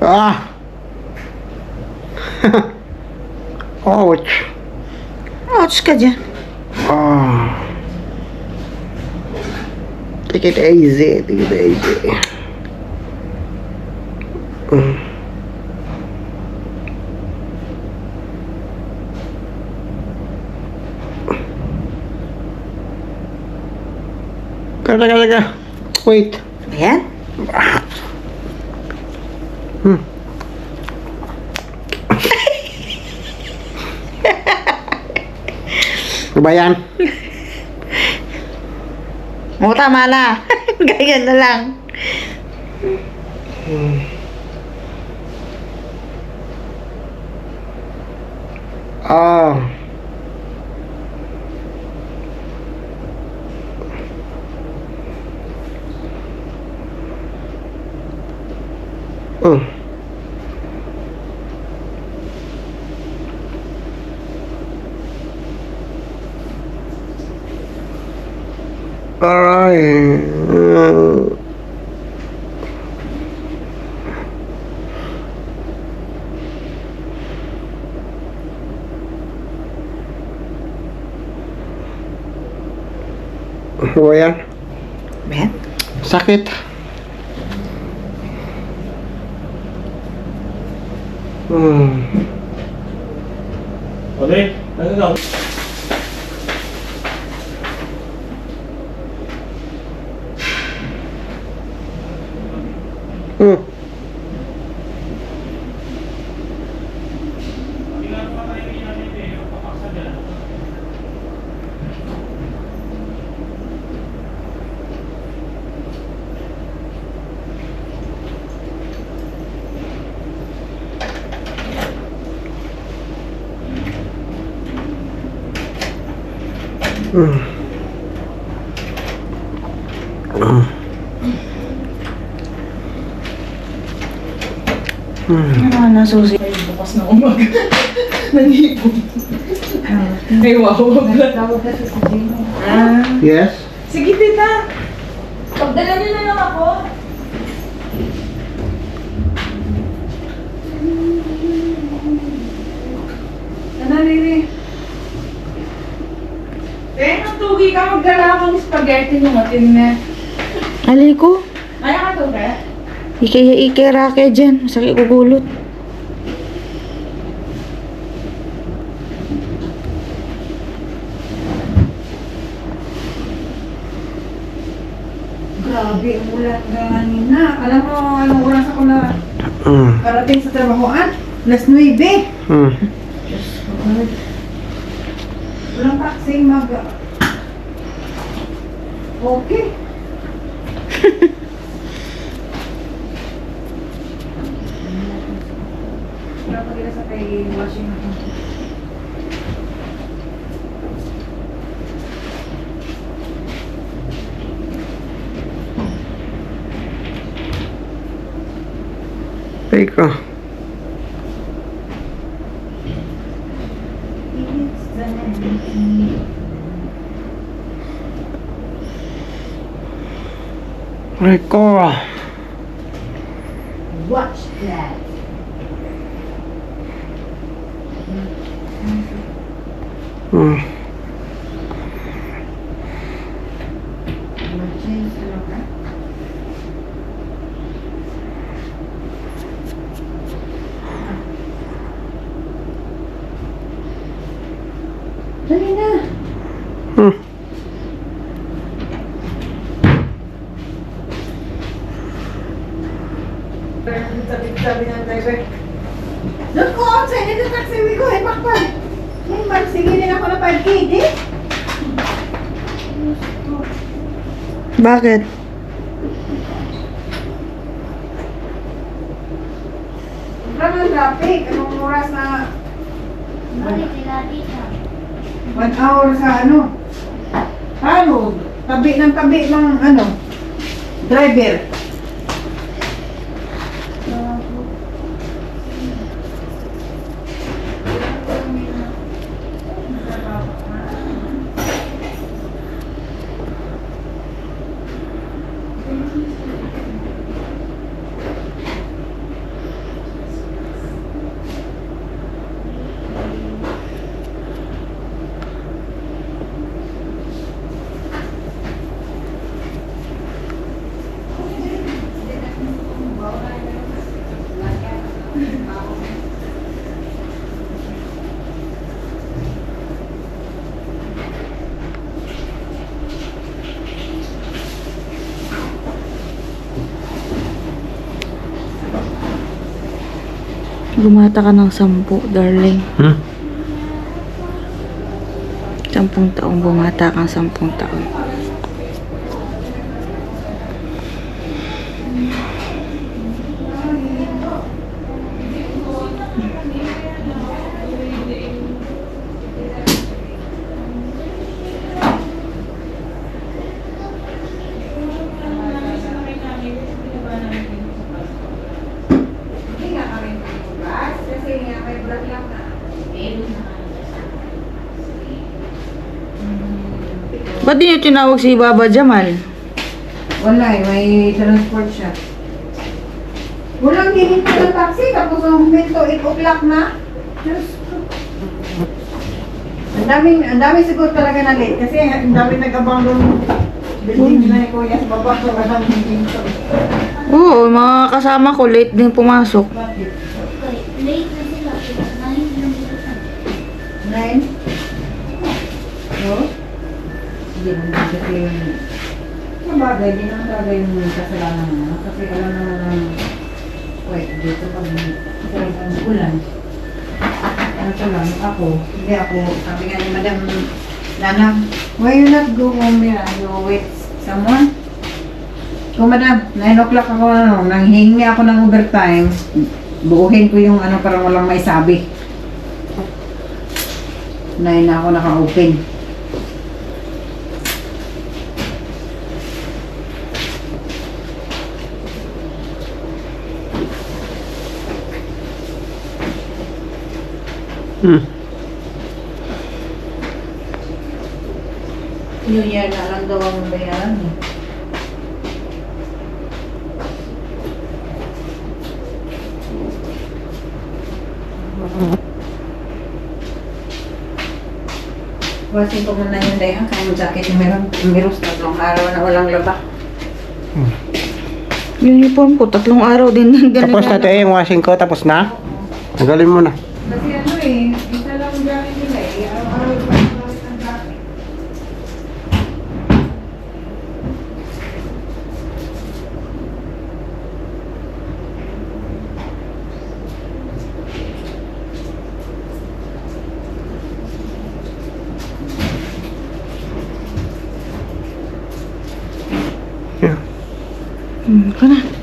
Ah! Ouch! Ouch ka dyan. Ah! Take it easy, take it easy. Teka. Wait. Ayan. Ano ba yan? O, tama na. Ganyan na lang. Ah. Alright. Ano ba yan? Ben? Sakit. Okay, ano lang? Ano na, susi? Ay, bukas na umaga. Nanghipon. Ay, wow. Yes? Sige, tita. Pagdala niyo na lang ako. Ano, Riri? Tugi ka, magdala akong spaghetti nung atin na. Alay ko. Ayaw ka, Tugi? Ikira ka dyan. Masakit ko gulot. Grabe, ulan kanina. Alam mo, anong oras ako na karating sa trabahoan? Alas 9. Walang taxi mag... Okay. Wala pa kita sa kay washing machine. Teka. Rico. Watch that. Mag-change ano ka? Dali na. Sabi ng driver, doon ko outside, ito taxi ko, ay pakpan. Magsigilin ako na 5K, di? Bakit? Sobrang ang traffic, anong oras na? 1 hour sa ano? Ano? Tabi ng ano? Driver. Gumata ka ng 10, darling. Hmm? 10 taong bumata kang 10 taon. Hindi nga kami bukas. Kasi nga may vlog lang na. Ba't di niyo tinawag si Baba Jamal? Wala eh, may transport siya. Walang hihinto ng taxi, tapos ang huminto 8 o'clock na. Diyos ko. Ang dami siguro talaga na late kasi ang dami nag-abang doon building nila ni Kuya sa baba so walang hihinto. Oo, mga kasama ko late din pumasok. Bakit? Late na sila. 9 lang dito. 9? No? Hindi naman kasi yung... Sabagay, di naman talaga yung kasalanan mo. Kasi alam naman ng... Wait, dito pag ang ulan. Ano ko lang, ako. Hindi ako. Sabi nga ni Madam Nana, why you not go home here? You wait someone? Kung Madam, 9 o'clock ako, nanghingi ako ng overtime. Buuhin ko yung ano para walang may sabi. 9 na ako naka-open. Hmm. New Year na lang daw ang bayaran eh. Wasin ko muna yung dayan, kaya yung jacket ni Miros 3 araw na walang laba. Uniform ko, 3 araw din ganun. Tapos na tayo yung washing ko, tapos na? Tagalin mo na. Kasi ano eh, isa lang ang jacket nila eh. Araw-araw pa ang jacket. Yeah. Ka na.